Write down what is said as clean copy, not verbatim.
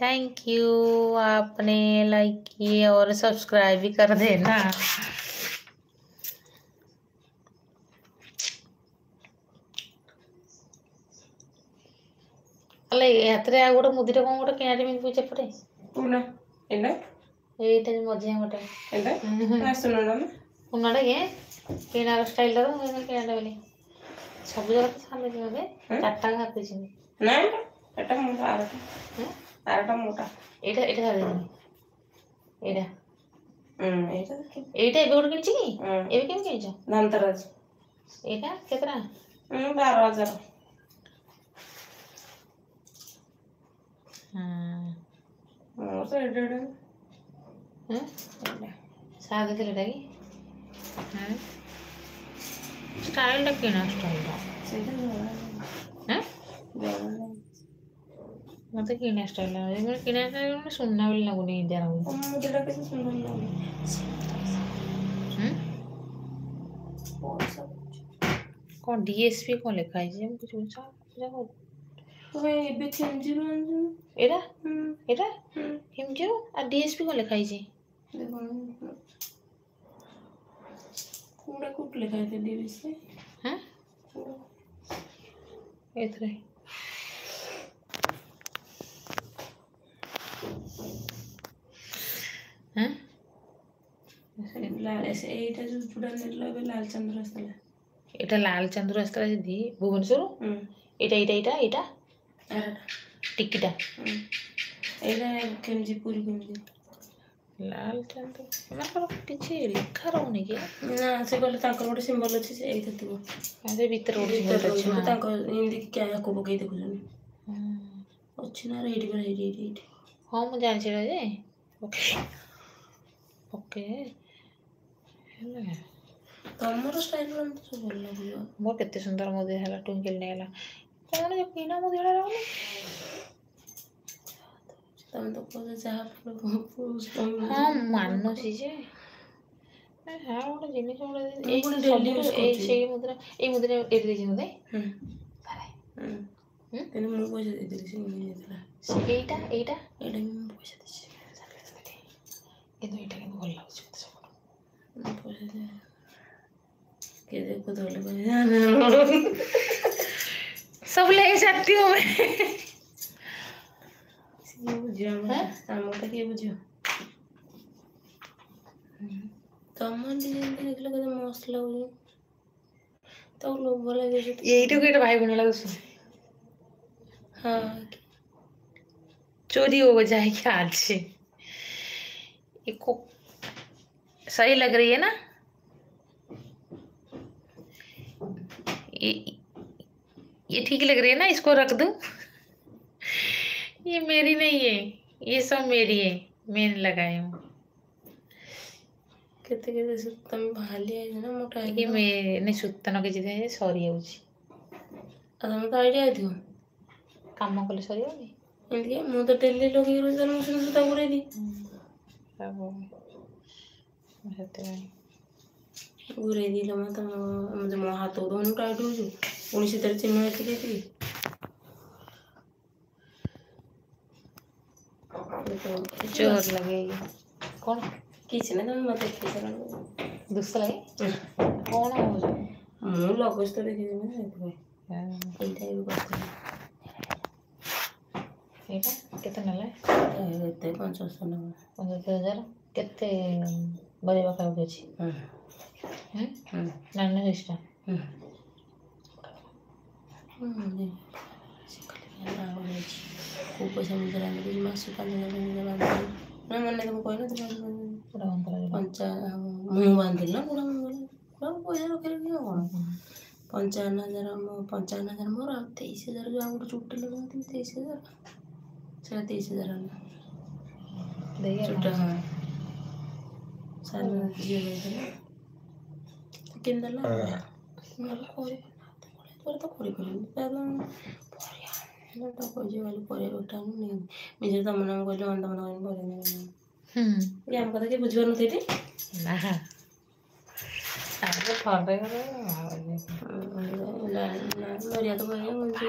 Thank you. आपने like किए और सब्सक्राइब भी कर देना। अल हाथ गोटे मुदिटे कौन गोटे किणाटे मिल चपटे এইটা যে মধ্যে গোটে পুনাটা কে কিনার স্টাইলটা কিনাটা বলি ସବୁ ଜାଗା ତ ସାନ ଯିବେ ଚାରିଟା ହାତ ଦେଇଛନ୍ତି ନା ଏଟା ମୋଟା ଆରଟା ମୋଟା ଏଇଟା ଏଇଟା ଛାଡ଼ିଦେବି ଏଇଟା ଏଇଟା ଏବେ ଗୋଟେ କିଣିଛି କି ଏବେ କେମିତି କିଣିଛ ଧନତେରସ ଏଇଟା କେତେ ଟଙ୍କା 12,000 ହଁ ସେ ଏଇଟା सादे थे कि स्टाइल किना स्टाइल मत किना स्टाइल किना सुनना भी लगुनि इंडिया कौन डीएसपी कौन लिखा है कुछ एटा एटा केमजीरो आ डीएसपी कौन लिखा है कूड़ा कुट लिखा है डीएसपी हां एथरे हां लाल ऐसे एटा जो चूड़ा नेला बे लाल चंद्र आस्तला एटा लाल चंद्र आस्तला दी भुवनेश्वर एटा एटा एटा एटा टिकिटा एटा केमजी पूरी केमजी लाल चंद्र मतलब किछि लिखा रहउनी के ना से कहले ताकर गोटे सिंबल अछि से एई थतिबो अरे भीतर गोटे सिंबल अछि ना ताकर हिंदी क्या को बगै देखु जनी अछि ना रे एडी पर एडी हां मु जानि छै जे ओके ओके हेला तमरो स्टाइल रन तो भल लागो मोर केते सुंदर मोदे हला टुंकेल नेला कोन जे पीना मोदे हला रहउनी तम तो कोसे जहा हाँ मानो सी जे हाँ गोटे जिनिस गोटे ए मुद्रा एट दे जिनो दे तेने मु पैसा दे देली से देला एटा एटा एटा मु पैसा देछि किंतु एटा के भल लागछ सब पैसा दे के देखो दोले सब ले सकती हूं मैं बुझियो हमर के बुझियो तमन डिजाइन देखले कते मस्त लागो तो लोग बोले जे एइटो केटा भाई बने लागो हां चोरी हो जाए क्या आज से इसको सही लग रही है ना ये ठीक लग रही है ना इसको रख दूं ये मेरी नहीं है ये सब मेरी है मैंने लगाई हूँ केते केते सुतम भाली है ना मोटा है कि मैं नहीं सुतन के जिथे सरी होउची आ तुम तो आईडिया दियो काम कले सरी होनी एंदी मु तो डेली लगे रोज न सुता गुरे दी अब हेते गुरे दी लमा तो मुझे मो हाथ दोन टाइट हो जो उनी से तेरे चिन्ह है के जोर लगेगी कौन किसी ने तो मत देखी चला दूसरा है कौन हो जो मु लगोस तो देखि में एतबे एटा भी करते एटा केते नले एते 500 ना 5,000 केते बरे बका हो छी नाना इष्टा को पैसा मिल रहा है मास 5,000 ना मन तुम कहना तो पंचा मु बांधिल ना पूरा पैसा रखे रखे कौन 55,000 मोर 23,000 जो गोटे चुट्टी लगा 23,000 से 23,000 चुट्टा हाँ साल झील किंदला तो कोरी तो कोजी वाली परे बेटा नहीं मिजे तम नाम कहले अंत मन परे नहीं ये हम कथा के बुझियो न तेटी ना अब थोड़े करे ना ना तो भाई मुझे